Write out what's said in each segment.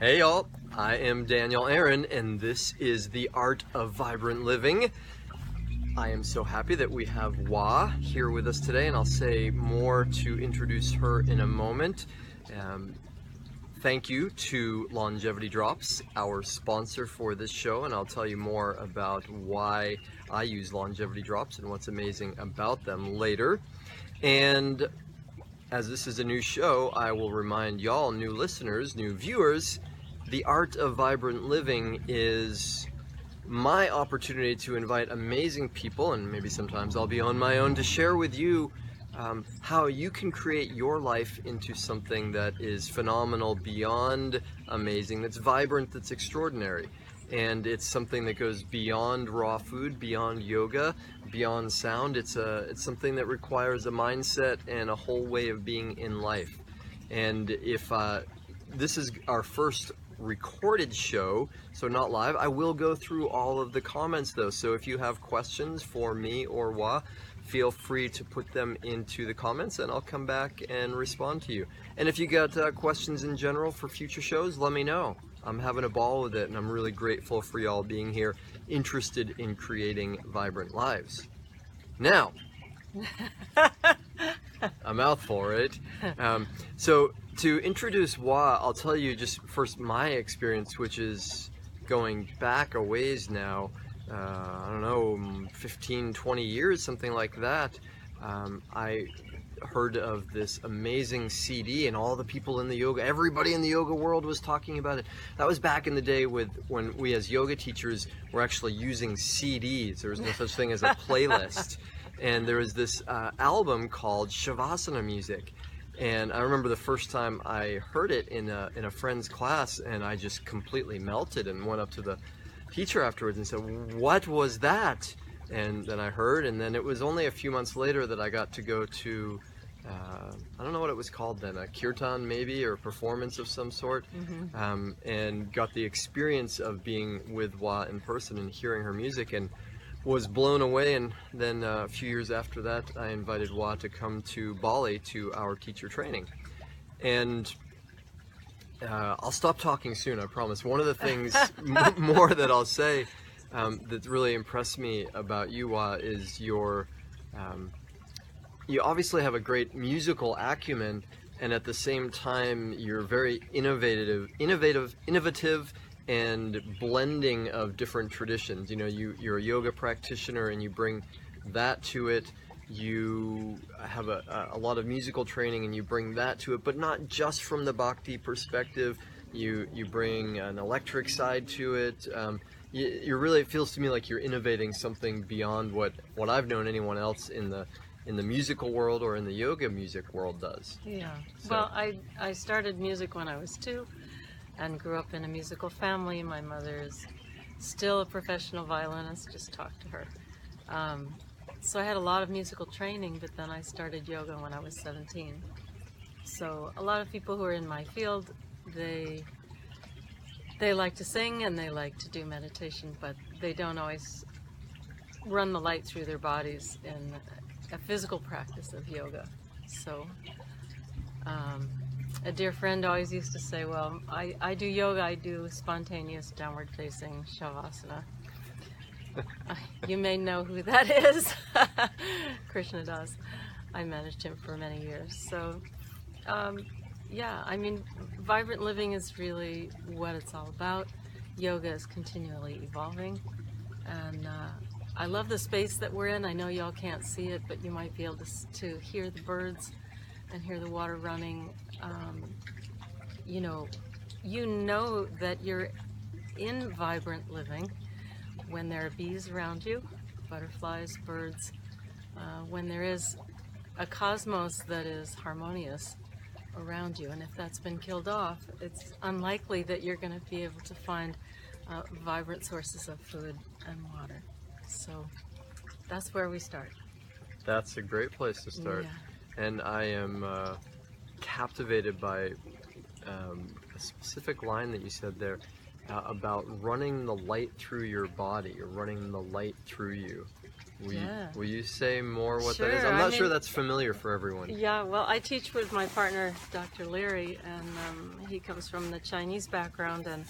Hey y'all, I am Daniel Aaron and this is The Art of Vibrant Living. I am so happy that we have Wah here with us today, and I'll say more to introduce her in a moment. Thank you to Longevity Drops, our sponsor for this show, and I'll tell you more about why I use Longevity Drops and what's amazing about them later. And as this is a new show, I will remind y'all, new listeners, new viewers, The Art of Vibrant Living is my opportunity to invite amazing people, and maybe sometimes I'll be on my own, to share with you how you can create your life into something that is phenomenal, beyond amazing, that's vibrant, that's extraordinary. And it's something that goes beyond raw food, beyond yoga, beyond sound. It's something that requires a mindset and a whole way of being in life. And if this is our first recorded show, so not live, I will go through all of the comments though. So if you have questions for me or Wah, feel free to put them into the comments and I'll come back and respond to you. And if you got questions in general for future shows, let me know. I'm having a ball with it and I'm really grateful for y'all being here, interested in creating vibrant lives. Now, a mouthful, right? So to introduce Wah, I'll tell you just first my experience, which is going back a ways now. I don't know, 15, 20 years, something like that. I heard of this amazing CD and all the people in the yoga, everybody in the yoga world was talking about it. That was back in the day when we as yoga teachers were actually using CDs. There was no such thing as a playlist. And there was this album called Shavasana Music. And I remember the first time I heard it in a friend's class, and I just completely melted and went up to the teacher afterwards and said, "What was that?" And then I heard, and then it was only a few months later that I got to go to, I don't know what it was called then, a kirtan maybe, or a performance of some sort, and got the experience of being with Wah in person and hearing her music, and was blown away. And then a few years after that, I invited Wah to come to Bali to our teacher training. And I'll stop talking soon, I promise. One of the things more that I'll say that really impressed me about you, Wah, is you obviously have a great musical acumen, and at the same time you're very innovative and blending of different traditions. You know, you're a yoga practitioner and you bring that to it. You have a lot of musical training and you bring that to it, but not just from the bhakti perspective. You bring an electric side to it. You really, it feels to me like you're innovating something beyond what I've known anyone else in the musical world or in the yoga music world does. Yeah. So. Well, I started music when I was 2 and grew up in a musical family. My mother is still a professional violinist, just talked to her. So I had a lot of musical training, but then I started yoga when I was 17. So a lot of people who are in my field, they like to sing and they like to do meditation, but they don't always run the light through their bodies in a physical practice of yoga. So a dear friend always used to say, well, I do yoga, I do spontaneous downward facing Shavasana. You may know who that is. Krishna Das. I managed him for many years. So, yeah, I mean, vibrant living is really what it's all about. Yoga is continually evolving. And I love the space that we're in. I know y'all can't see it, but you might be able to hear the birds and hear the water running. You know that you're in vibrant living when there are bees around you, butterflies, birds, when there is a cosmos that is harmonious around you. And if that's been killed off, it's unlikely that you're going to be able to find vibrant sources of food and water. So that's where we start. That's a great place to start. Yeah. And I am captivated by a specific line that you said there about running the light through your body, or running the light through you. Will you say more what that is? Sure, I'm not I sure mean- that's familiar for everyone. Yeah, well, I teach with my partner, Dr. Leary, and he comes from the Chinese background. And,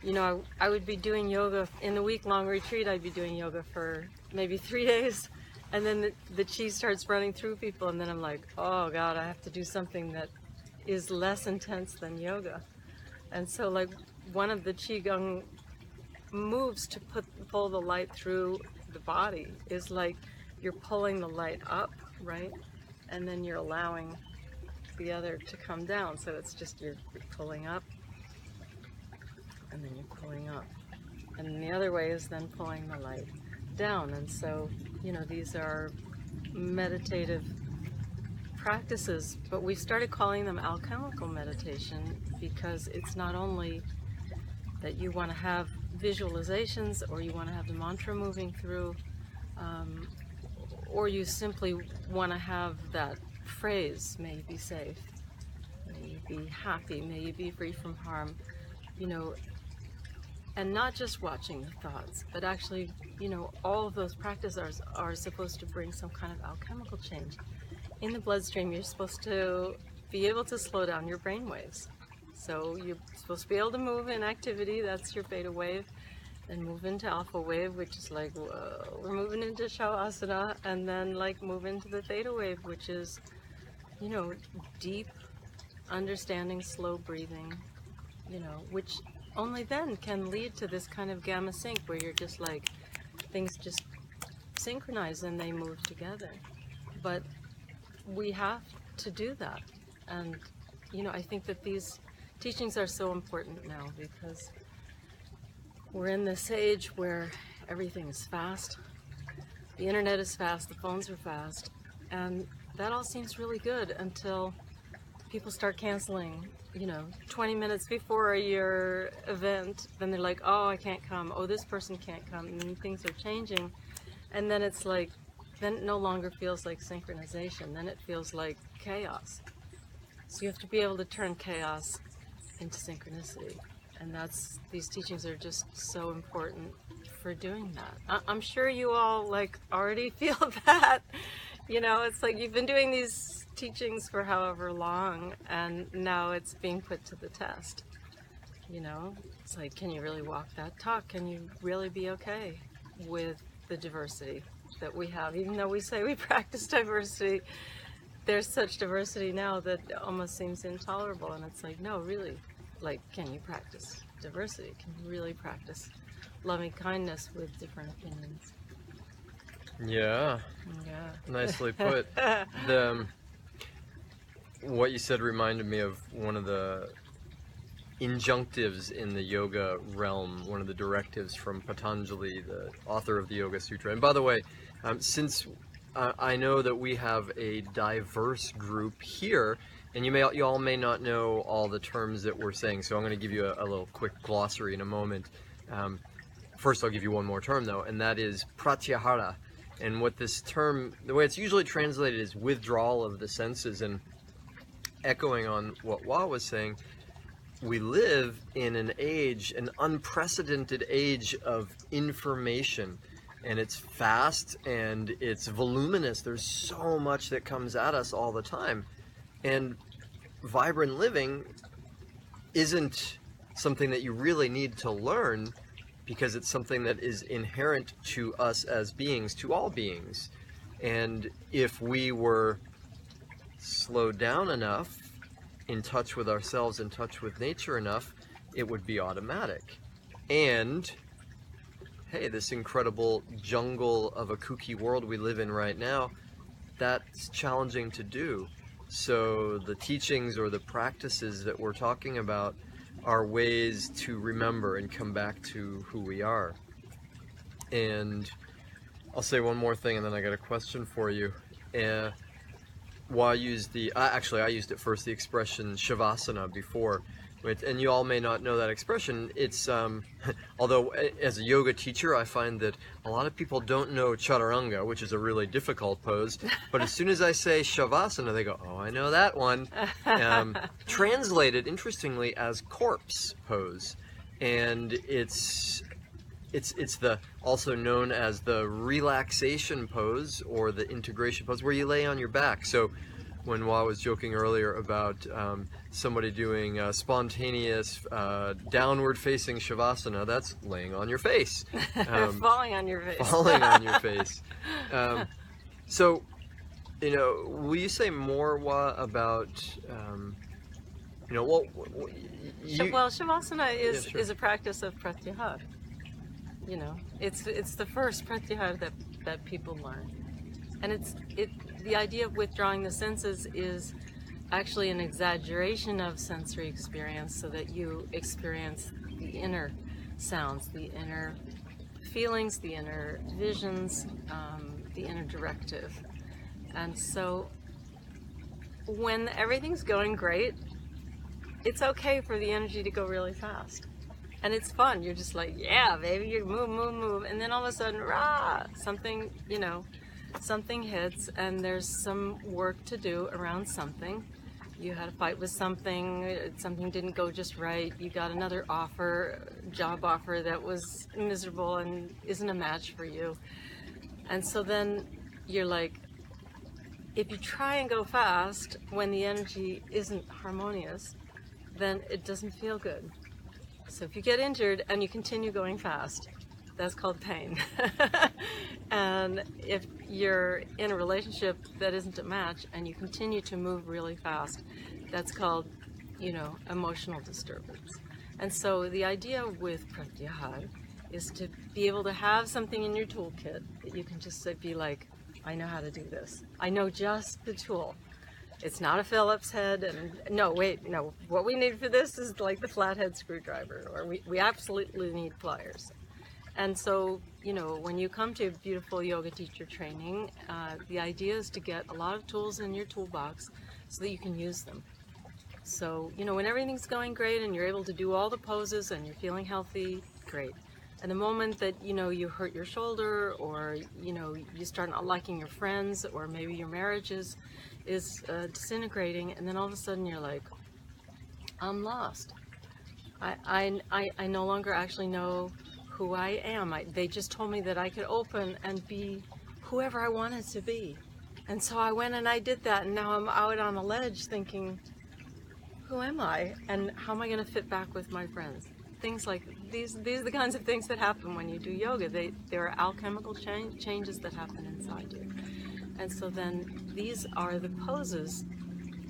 you know, I would be doing yoga in the week-long retreat. I'd be doing yoga for maybe 3 days. And then the chi starts running through people. And then I'm like, oh, God, I have to do something that is less intense than yoga. And so, like, one of the Qigong moves to pull the light through the body is like you're pulling the light up, right? And then you're allowing the other to come down. So it's just you're pulling up, and then you're pulling up. And the other way is then pulling the light down. And so, you know, these are meditative practices, but we started calling them alchemical meditation because it's not only that you want to have visualizations or you want to have the mantra moving through, or you simply want to have that phrase, may you be safe, may you be happy, may you be free from harm, you know, and not just watching the thoughts, but actually, you know, all of those practices are supposed to bring some kind of alchemical change. In the bloodstream, you're supposed to be able to slow down your brain waves. So you're supposed to be able to move in activity, that's your beta wave, then move into alpha wave, which is like, whoa, we're moving into shavasana, and then like move into the theta wave, which is, you know, deep understanding, slow breathing, you know, which only then can lead to this kind of gamma sync where you're just like, things just synchronize and they move together. But we have to do that. And, you know, I think that these teachings are so important now because we're in this age where everything is fast. The internet is fast, the phones are fast, and that all seems really good until people start canceling, you know, 20 minutes before your event. Then they're like, oh, I can't come. Oh, this person can't come. And things are changing. And then it's like, then it no longer feels like synchronization. Then it feels like chaos. So you have to be able to turn chaos into synchronicity. And these teachings are just so important for doing that. I'm sure you all like already feel that. You know, it's like you've been doing these teachings for however long, and now it's being put to the test. You know, it's like, can you really walk that talk? Can you really be okay with the diversity that we have? Even though we say we practice diversity, there's such diversity now that it almost seems intolerable. And it's like, no, really, like, can you practice diversity? Can you really practice loving kindness with different opinions? Yeah. Yeah. Nicely put. What you said reminded me of one of the injunctives in the yoga realm, one of the directives from Patanjali, the author of the Yoga Sutra. And by the way, since I know that we have a diverse group here, and you all may not know all the terms that we're saying, so I'm going to give you a little quick glossary in a moment. First, I'll give you one more term, though, and that is pratyahara. And what this term, the way it's usually translated is withdrawal of the senses. And echoing on what Wa was saying, we live in an age, an unprecedented age of information. And it's fast and it's voluminous. There's so much that comes at us all the time. And vibrant living isn't something that you really need to learn, because it's something that is inherent to us as beings, to all beings. And if we were slowed down enough, in touch with ourselves, in touch with nature enough, it would be automatic. And hey, this incredible jungle of a kooky world we live in right now, that's challenging to do. So the teachings or the practices that we're talking about are ways to remember and come back to who we are. And I'll say one more thing and then I got a question for you. I used it first, the expression shavasana before, and you all may not know that expression. It's, although as a yoga teacher, I find that a lot of people don't know chaturanga, which is a really difficult pose, but as soon as I say shavasana, they go, oh, I know that one. Translated, interestingly, as corpse pose. And it's it's the also known as the relaxation pose or the integration pose, where you lay on your back. So when Wa was joking earlier about somebody doing spontaneous downward facing shavasana, that's laying on your face. Falling on your face. Falling on your face. So, will you say more, Wa, about, well, Shavasana is, Yeah, sure. is a practice of pratyahara. It's the first pratyahara that people learn. And the idea of withdrawing the senses is actually an exaggeration of sensory experience so that you experience the inner sounds, the inner feelings, the inner visions, the inner directive. And so when everything's going great, it's okay for the energy to go really fast. And it's fun. You're just like, yeah, baby, you move. And then all of a sudden, rah, something hits, and there's some work to do around something. You had a fight with something didn't go just right, you got another job offer that was miserable and isn't a match for you. And so then you're like, if you try and go fast when the energy isn't harmonious, then it doesn't feel good. So if you get injured and you continue going fast, that's called pain. And if you're in a relationship that isn't a match and you continue to move really fast, that's called, emotional disturbance. And so the idea with pratyahara is to be able to have something in your toolkit that you can just be like, I know how to do this. I know just the tool. It's not a Phillips head, and no, what we need for this is like the flathead screwdriver, or we absolutely need pliers. And so, when you come to beautiful yoga teacher training, the idea is to get a lot of tools in your toolbox so that you can use them. So, when everything's going great and you're able to do all the poses and you're feeling healthy, great. And the moment that, you hurt your shoulder, or, you start not liking your friends, or maybe your marriage is disintegrating, and then all of a sudden you're like, I'm lost. I no longer actually know who I am. They just told me that I could open and be whoever I wanted to be. And so I went and I did that, and now I'm out on a ledge thinking, who am I? And how am I going to fit back with my friends? Things like these are the kinds of things that happen when you do yoga. There are alchemical changes that happen inside you. And so then these are the poses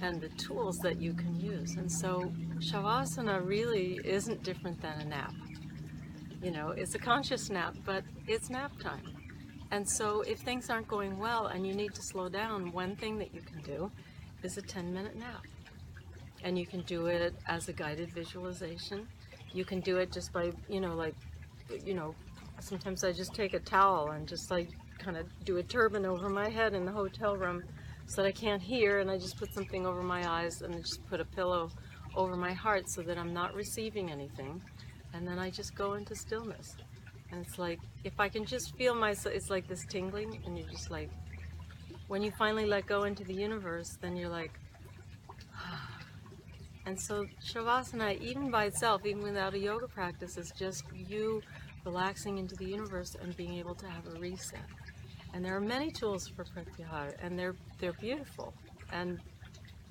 and the tools that you can use. And so Shavasana really isn't different than a nap. It's a conscious nap, but it's nap time. And so if things aren't going well and you need to slow down, one thing that you can do is a 10-minute nap. And you can do it as a guided visualization. You can do it just by, sometimes I just take a towel and just kind of do a turban over my head in the hotel room so that I can't hear, and I just put something over my eyes and I just put a pillow over my heart so that I'm not receiving anything. And then I just go into stillness. And it's like, if I can just feel myself, it's like this tingling, and you're just like, when you finally let go into the universe, then you're like, and so Shavasana, even by itself, even without a yoga practice, is just you relaxing into the universe and being able to have a reset. And there are many tools for pratyahara, and they're beautiful, and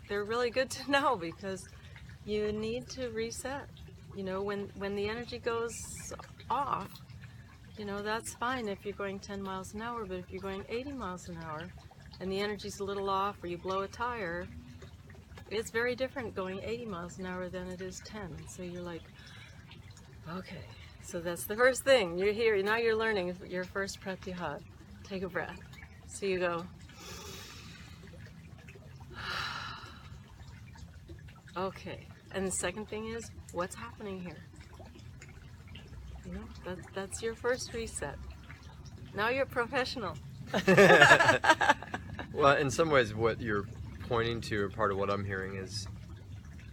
they're really good to know, because you need to reset. When the energy goes off, that's fine if you're going 10 miles an hour, but if you're going 80 miles an hour and the energy's a little off, or you blow a tire, it's very different going 80 miles an hour than it is 10. So you're like, okay, so that's the first thing. You're here, now you're learning your first pratyahara. Take a breath. So you go, okay. And the second thing is, what's happening here? That's your first reset. Now you're a professional. Well, in some ways, what you're pointing to, or part of what I'm hearing, is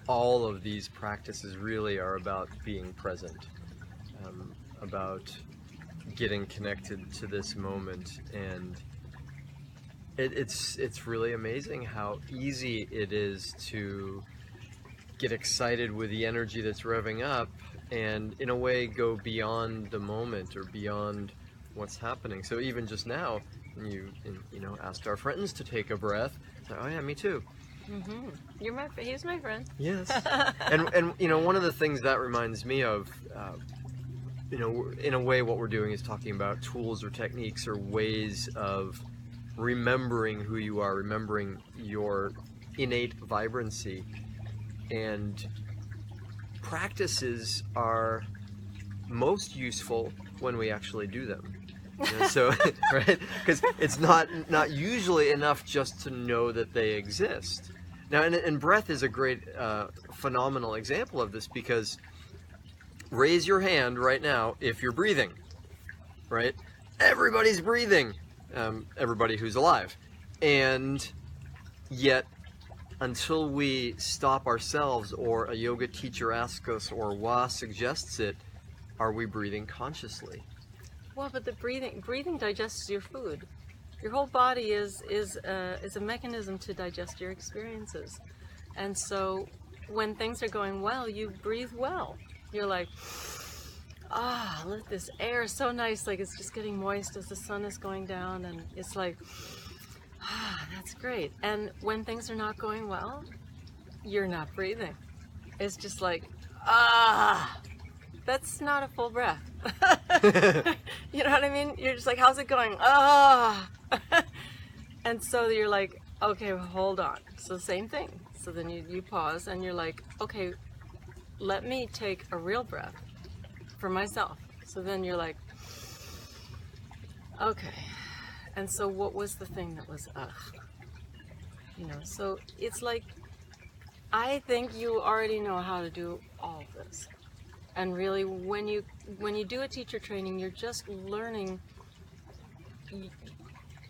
all of these practices really are about being present, about getting connected to this moment. And it's really amazing how easy it is to get excited with the energy that's revving up, and in a way go beyond the moment or beyond what's happening. So even just now, when you know, asked our friends to take a breath, it's like, oh yeah, me too. Mm-hmm. He's my friend. Yes. and you know, one of the things that reminds me of, you know, in a way what we're doing is talking about tools or techniques or ways of remembering who you are, remembering your innate vibrancy. And practices are most useful when we actually do them. You know, so, right? Because it's not usually enough just to know that they exist. Now, and breath is a great, phenomenal example of this, because raise your hand right now if you're breathing, right? Everybody's breathing, everybody who's alive. And yet, until we stop ourselves, or a yoga teacher asks us, or Wa suggests it, are we breathing consciously? Well, but the breathing digests your food. Your whole body is a mechanism to digest your experiences. And so when things are going well, you breathe well. You're like, look, this air is so nice, like it's just getting moist as the sun is going down, and it's like, that's great. And when things are not going well, you're not breathing. It's just like, that's not a full breath. You know what I mean? You're just like, how's it going? And so you're like, okay, hold on. So same thing. So then you pause and you're like, okay, let me take a real breath for myself. So then you're like, okay. And so what was the thing that was, you know, so it's like, I think you already know how to do all of this. And really, when you do a teacher training, you're just learning,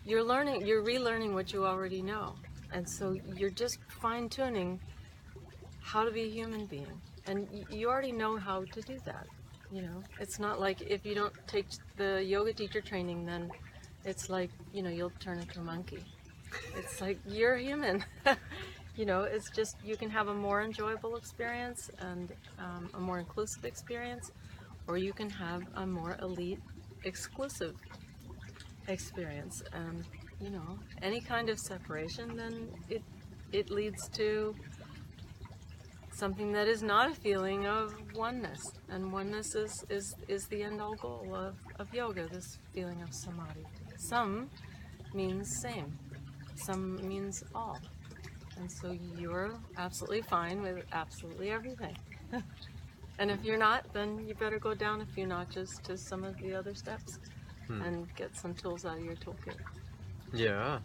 you're relearning what you already know. And so you're just fine-tuning how to be a human being. And you already know how to do that, you know. It's not like if you don't take the yoga teacher training, then it's like, you know, you'll turn into a monkey. It's like, you're human. You know, it's just, you can have a more enjoyable experience and a more inclusive experience, or you can have a more elite, exclusive experience. And, you know, any kind of separation, then it leads to something that is not a feeling of oneness. And oneness is the end-all goal of yoga, this feeling of samadhi. Some means same. Some means all. And so you're absolutely fine with absolutely everything. And if you're not, then you better go down a few notches to some of the other steps and get some tools out of your toolkit. Yeah,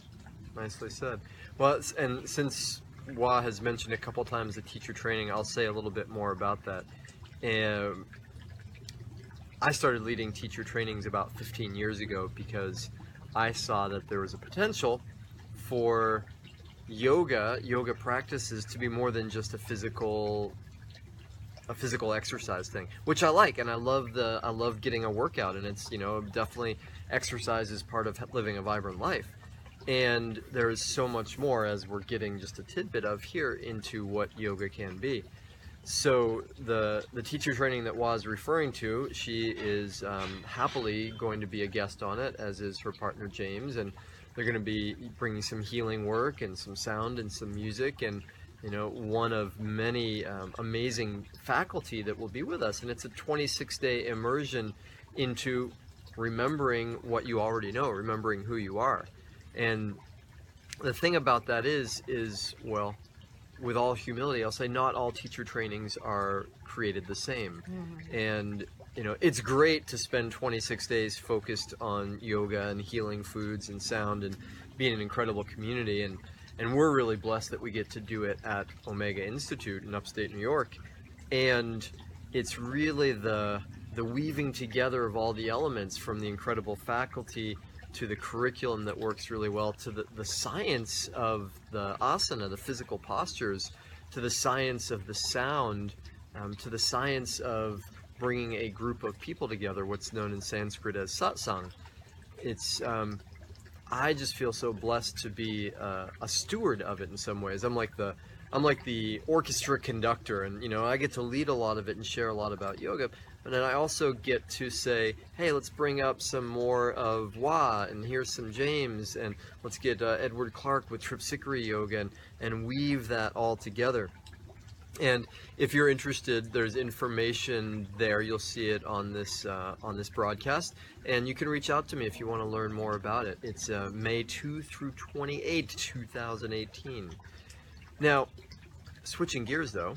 nicely said. Well, and since Wa has mentioned a couple times the teacher training, I'll say a little bit more about that. I started leading teacher trainings about 15 years ago because I saw that there was a potential for yoga practices to be more than just a physical exercise thing, which I like, and I love getting a workout, and it's, you know, definitely exercise is part of living a vibrant life. And there is so much more, as we're getting just a tidbit of here, into what yoga can be. So the teacher training that Wa is referring to, she is happily going to be a guest on it, as is her partner James, and they're going to be bringing some healing work and some sound and some music, and, you know, one of many amazing faculty that will be with us. And it's a 26-day immersion into remembering what you already know, remembering who you are. And the thing about that is, well, with all humility, I'll say not all teacher trainings are created the same. Mm-hmm. And, you know, it's great to spend 26 days focused on yoga and healing foods and sound and being an incredible community. And we're really blessed that we get to do it at Omega Institute in upstate New York. And it's really the weaving together of all the elements, from the incredible faculty to the curriculum that works really well, to the science of the asana, the physical postures, to the science of the sound, to the science of bringing a group of people together, what's known in Sanskrit as satsang. It's, I just feel so blessed to be a steward of it in some ways. I'm like the I'm like the orchestra conductor, and I get to lead a lot of it and share a lot about yoga. And then I also get to say, hey, let's bring up some more of Wa, and here's some James, and let's get Edward Clark with Tripsikari Yoga, and weave that all together. And if you're interested, there's information there. You'll see it on this broadcast, and you can reach out to me if you want to learn more about it. It's May 2 through 28, 2018. Now, switching gears though,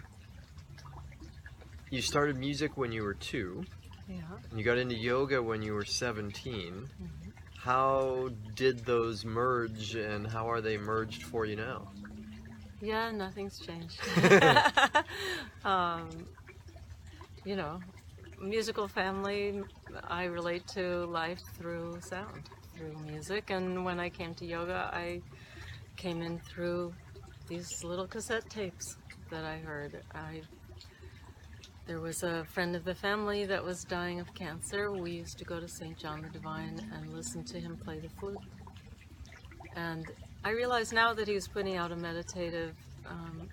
you started music when you were 2. Yeah. And you got into yoga when you were 17. Mm-hmm. How did those merge, and how are they merged for you now? Yeah, nothing's changed. Musical family, I relate to life through sound, through music. And when I came to yoga, I came in through these little cassette tapes that I heard. There was a friend of the family that was dying of cancer. We used to go to St. John the Divine and listen to him play the flute. And I realize now that he was putting out a meditative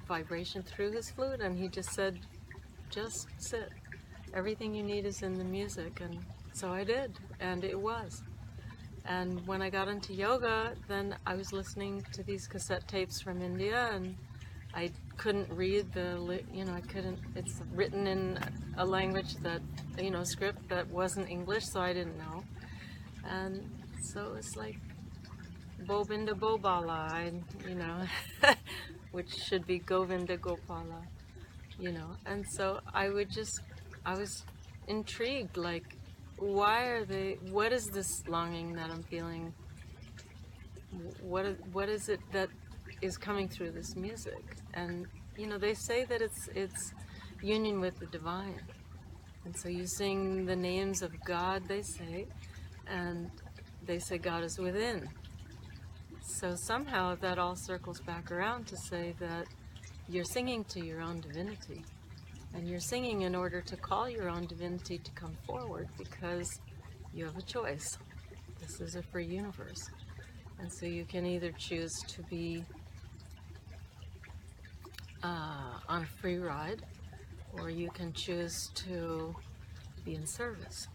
vibration through his flute, and he just said, just sit. Everything you need is in the music. And so I did, and it was. And when I got into yoga, then I was listening to these cassette tapes from India, and I couldn't read it's written in a language that, script that wasn't English, so I didn't know. And so it's like Govinda Bobala, which should be Govinda Gopala, And so I was intrigued, like, what is this longing that I'm feeling? What is it that is coming through this music? And they say that it's union with the divine, and so you sing the names of God, they say, and they say God is within. So somehow that all circles back around to say that you're singing to your own divinity, and you're singing in order to call your own divinity to come forward, because you have a choice. This is a free universe. And so you can either choose to be on a free ride, or you can choose to be in service.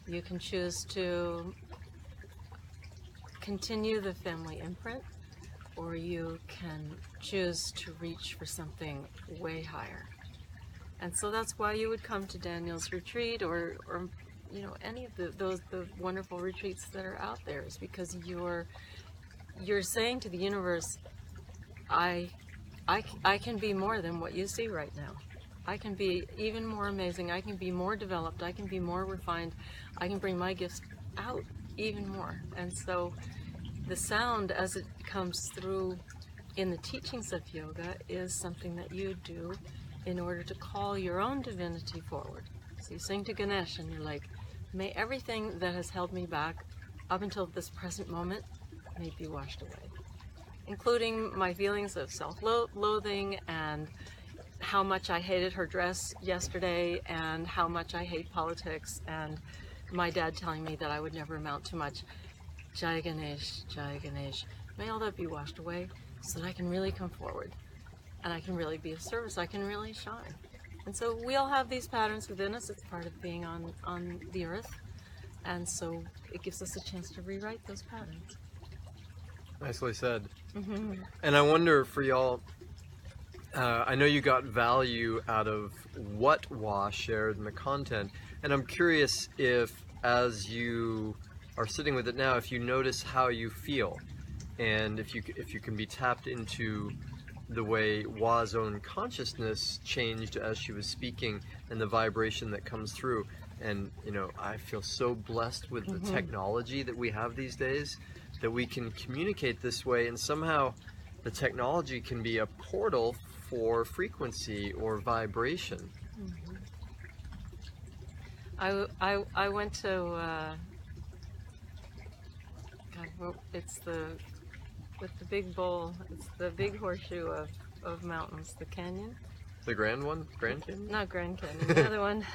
You can choose to continue the family imprint, or you can choose to reach for something way higher. And so that's why you would come to Daniel's retreat, or any of the wonderful retreats that are out there, is because you're saying to the universe, I can be more than what you see right now. I can be even more amazing. I can be more developed. I can be more refined. I can bring my gifts out even more. And so the sound, as it comes through in the teachings of yoga, is something that you do in order to call your own divinity forward. So you sing to Ganesh and you're like, may everything that has held me back up until this present moment may be washed away, including my feelings of self-loathing and how much I hated her dress yesterday, and how much I hate politics, and my dad telling me that I would never amount to much. Jai Ganesh, Jai Ganesh. May all that be washed away so that I can really come forward, and I can really be of service. I can really shine. And so we all have these patterns within us. It's part of being on the earth. And so it gives us a chance to rewrite those patterns. Nicely said. Mm-hmm. And I wonder for y'all, I know you got value out of what Wa shared in the content, and I'm curious if, as you are sitting with it now, if you notice how you feel, and if you can be tapped into the way Wa's own consciousness changed as she was speaking, and the vibration that comes through. And I feel so blessed with the technology that we have these days, that we can communicate this way, and somehow the technology can be a portal for frequency or vibration. I went to it's with the big bowl, it's the big horseshoe of mountains, the canyon. The Grand one? Grand Canyon? Not Grand Canyon, the other one.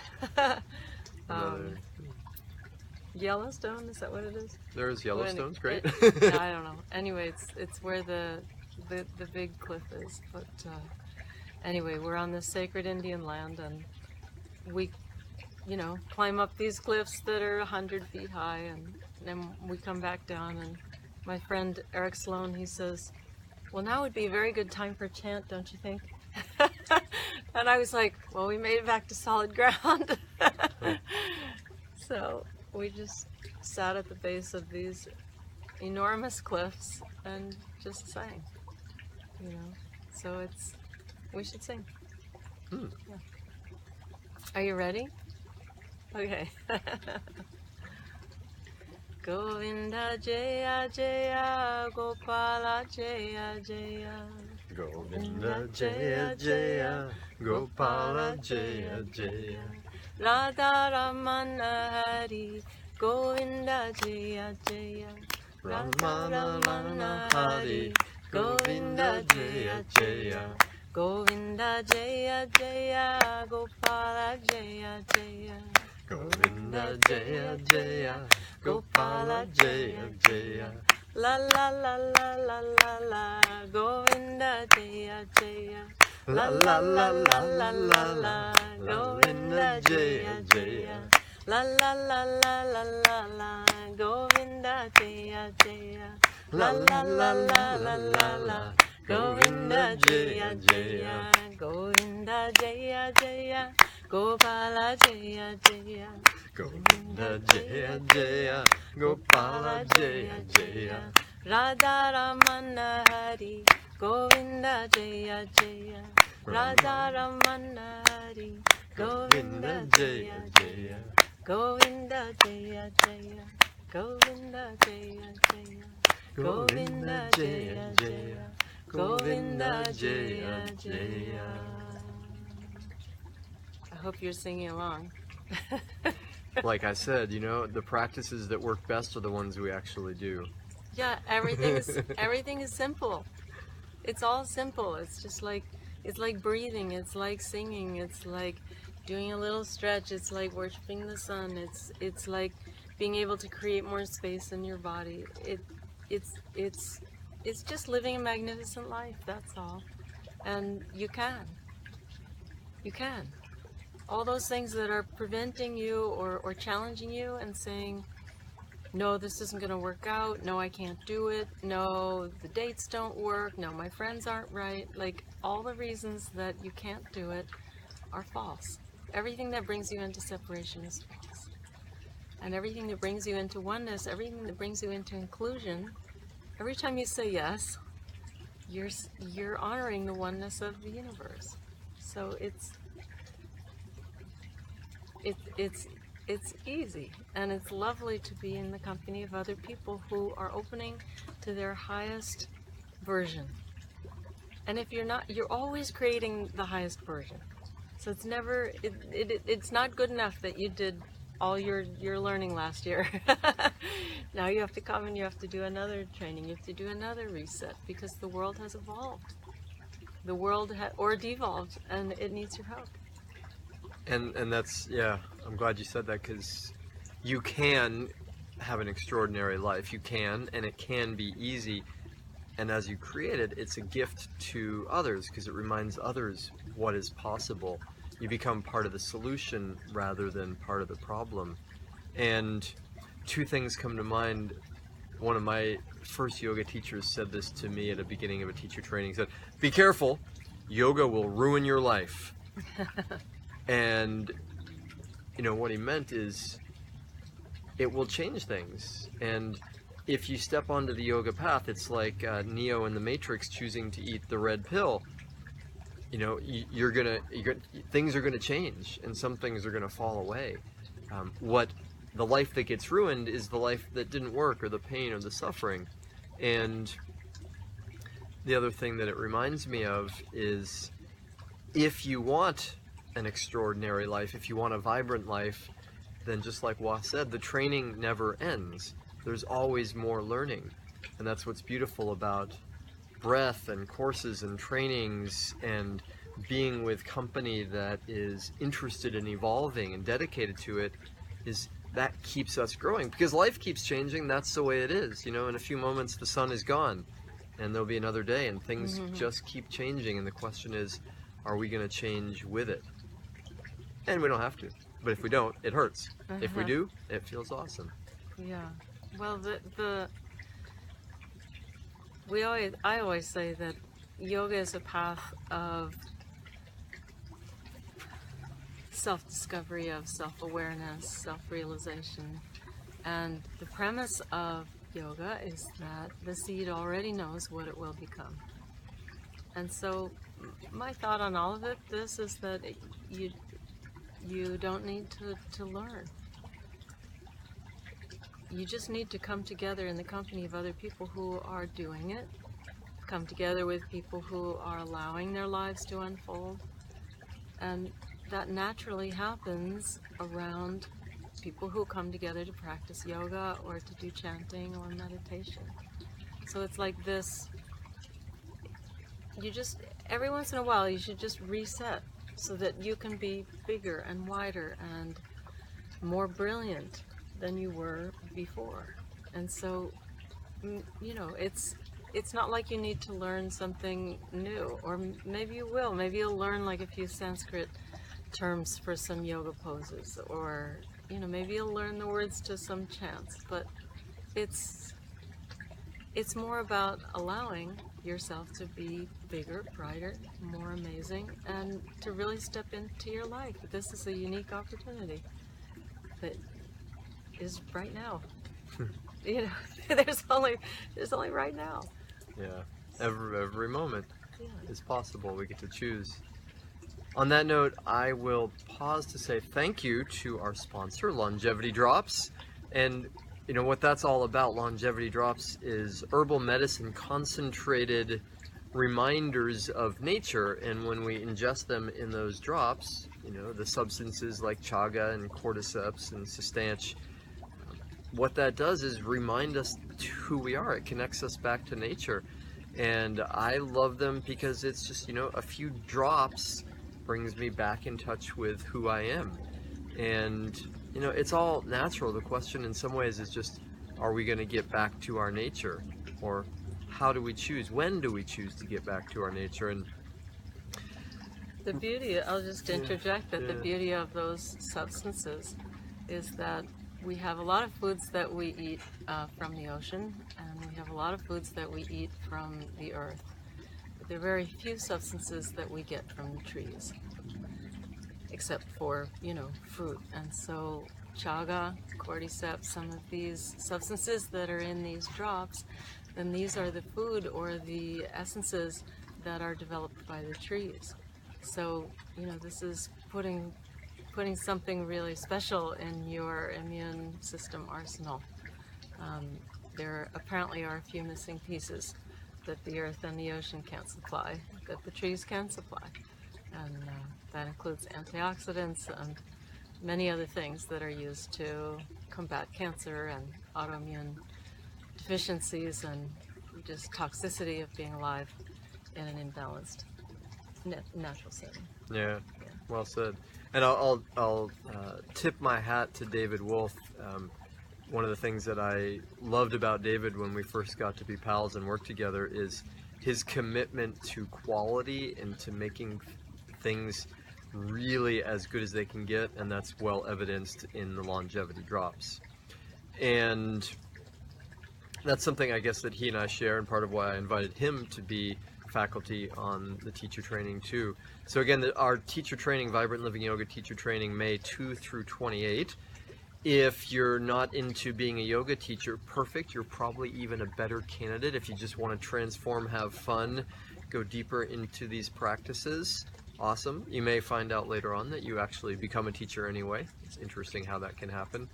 Yellowstone, is that what it is? There's Yellowstone's great. I don't know. Anyway, it's where the the big cliff is. But anyway, we're on this sacred Indian land, and we, climb up these cliffs that are 100 feet high, and then we come back down. And my friend Eric Sloan, he says, "Well, now would be a very good time for a chant, don't you think?" And I was like, "Well, we made it back to solid ground." So we just sat at the base of these enormous cliffs and just sang, So we should sing. Yeah. Are you ready? Okay. Govinda Jaya Jaya Gopala Jaya Jaya Govinda Jaya Jaya Gopala Jaya Jaya Radha Ramana Hari Govinda Jaya Jaya Ramana Ramana Hari Govinda Jaya Jaya Govinda Jaya Jaya Gopala Jaya Jaya Govinda Jaya Jaya Gopala Jaya Jaya La la la la la la la Govinda Jaya Jaya La la la la la la la Govinda Jaya Jaya La la la la la la la Govinda Jaya Jaya La la la la la la la Govinda Jaya Jaya Govinda Jaya Jaya Gopala Jaya Jaya Govinda Jaya Jaya Gopala Jaya Jaya Radha Ramana Hari Govinda Jaya Jaya Radha Ramana Hari Govinda Jaya Jaya Govinda Jaya Jaya Govinda Jaya Jaya Govinda Jaya Jaya Govinda Jaya Jaya. I hope you're singing along. Like I said, the practices that work best are the ones we actually do. Yeah, everything is simple. It's all simple. It's like breathing. It's like singing. It's like doing a little stretch. It's like worshiping the sun. It's like being able to create more space in your body. It's just living a magnificent life. That's all. And you can. All those things that are preventing you or challenging you and saying, no, this isn't going to work out. No, I can't do it. No, the dates don't work. No, my friends aren't right. Like, all the reasons that you can't do it are false. Everything that brings you into separation is false. And everything that brings you into oneness, everything that brings you into inclusion, every time you say yes, you're honoring the oneness of the universe. So it's easy, and it's lovely to be in the company of other people who are opening to their highest version. And if you're not, you're always creating the highest version. So it's never, it's not good enough that you did all your learning last year. Now you have to come and you have to do another training. You have to do another reset, because the world has evolved. The world or devolved, and it needs your help. And that's, yeah, I'm glad you said that, because you can have an extraordinary life. You can, and it can be easy. And as you create it, it's a gift to others, because it reminds others what is possible. You become part of the solution rather than part of the problem. And two things come to mind. One of my first yoga teachers said this to me at the beginning of a teacher training. He said, "Be careful, yoga will ruin your life." And what he meant is it will change things. And if you step onto the yoga path, it's like Neo in the Matrix choosing to eat the red pill. Things are gonna change, and some things are gonna fall away. The life that gets ruined is the life that didn't work, or the pain, or the suffering. And the other thing that it reminds me of is, if you want an extraordinary life, if you want a vibrant life, then just like Wah said, the training never ends. There's always more learning. And that's what's beautiful about breath and courses and trainings, and being with company that is interested in evolving and dedicated to it, is that keeps us growing, because life keeps changing. That's the way it is. In a few moments the sun is gone, and there'll be another day, and things just keep changing, and the question is, are we going to change with it? And we don't have to, but if we don't, it hurts. If we do, it feels awesome. Yeah. Well, I always say that yoga is a path of self-discovery, of self-awareness, self-realization. And the premise of yoga is that the seed already knows what it will become. And so my thought on all of this is that you don't need to learn. You just need to come together in the company of other people who are doing it, come together with people who are allowing their lives to unfold, and that naturally happens around people who come together to practice yoga or to do chanting or meditation. So it's like this, every once in a while you should just reset so that you can be bigger and wider and more brilliant than you were before. And so, it's not like you need to learn something new, or maybe you will. Maybe you'll learn like a few Sanskrit terms for some yoga poses, or maybe you'll learn the words to some chants. But it's more about allowing yourself to be bigger, brighter, more amazing, and to really step into your life. This is a unique opportunity that is right now. There's only right now. Yeah, every moment Yeah. is possible. We get to choose. On that note, I will pause to say thank you to our sponsor, Longevity Drops. And what that's all about, Longevity Drops, is herbal medicine concentrated reminders of nature. And when we ingest them in those drops, the substances like chaga and cordyceps and sustanch, what that does is remind us who we are. It connects us back to nature. And I love them because it's just, a few drops brings me back in touch with who I am. And, it's all natural. The question in some ways is just, are we going to get back to our nature? Or how do we choose? When do we choose to get back to our nature? And the beauty, I'll just interject that the beauty of those substances is that we have a lot of foods that we eat from the ocean, and we have a lot of foods that we eat from the earth. But there are very few substances that we get from the trees, except for, fruit. And so chaga, cordyceps, some of these substances that are in these drops, then these are the food or the essences that are developed by the trees. So, this is putting something really special in your immune system arsenal. There apparently are a few missing pieces that the earth and the ocean can't supply, that the trees can supply. And that includes antioxidants and many other things that are used to combat cancer and autoimmune deficiencies and just toxicity of being alive in an imbalanced natural setting. Yeah, well said. And I'll tip my hat to David Wolf. One of the things that I loved about David when we first got to be pals and work together is his commitment to quality and to making things really as good as they can get, and that's well evidenced in the Longevity Drops. And that's something I guess that he and I share, and part of why I invited him to be faculty on the teacher training too. So again, our teacher training, Vibrant Living Yoga teacher training, May 2 through 28. If you're not into being a yoga teacher, perfect. You're probably even a better candidate if you just want to transform, have fun, go deeper into these practices. Awesome. You may find out later on that you actually become a teacher anyway. It's interesting how that can happen.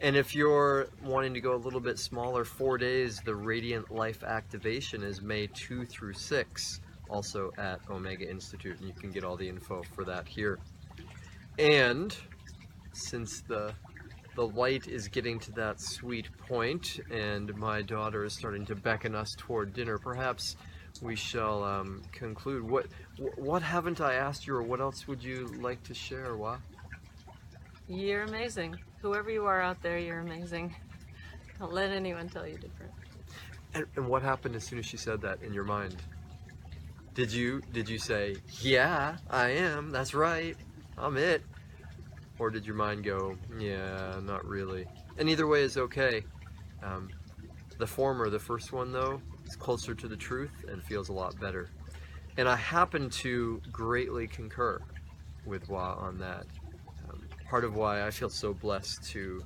And if you're wanting to go a little bit smaller, 4 days, the Radiant Life Activation is May 2 through 6, also at Omega Institute, and you can get all the info for that here. And since the light is getting to that sweet point, and my daughter is starting to beckon us toward dinner, perhaps we shall conclude. What haven't I asked you, or what else would you like to share, Wa? You're amazing. Whoever you are out there, you're amazing. Don't let anyone tell you different. And what happened as soon as she said that in your mind? Did you say, yeah, I am, that's right, I'm it? Or did your mind go, yeah, not really? And either way is okay. The former, the first one though, is closer to the truth and feels a lot better. And I happen to greatly concur with Wa on that. Part of why I feel so blessed to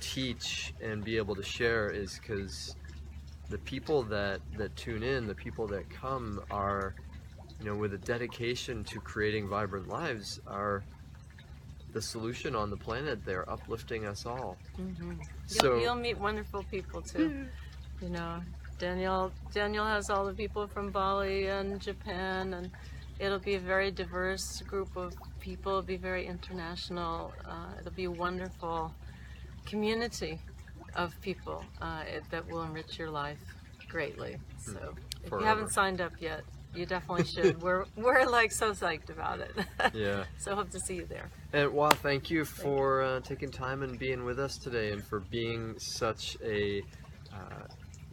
teach and be able to share is because the people that tune in, the people that come are, with a dedication to creating vibrant lives, are the solution on the planet. They're uplifting us all. Mm-hmm. So You'll meet wonderful people too. Daniel has all the people from Bali and Japan, and it'll be a very diverse group of people. It'll be very international. It'll be a wonderful community of people that will enrich your life greatly. So if you haven't signed up yet, you definitely should. We're like so psyched about it. Yeah. So hope to see you there. And Wa, thank you for taking time and being with us today, and for being such a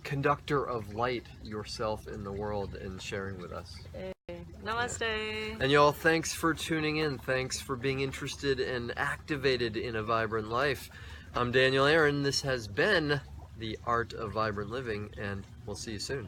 conductor of light yourself in the world and sharing with us. Hey, namaste. Yeah. And y'all, thanks for tuning in. Thanks for being interested and activated in a vibrant life. I'm Daniel Aaron. This has been The Art of Vibrant Living, and we'll see you soon.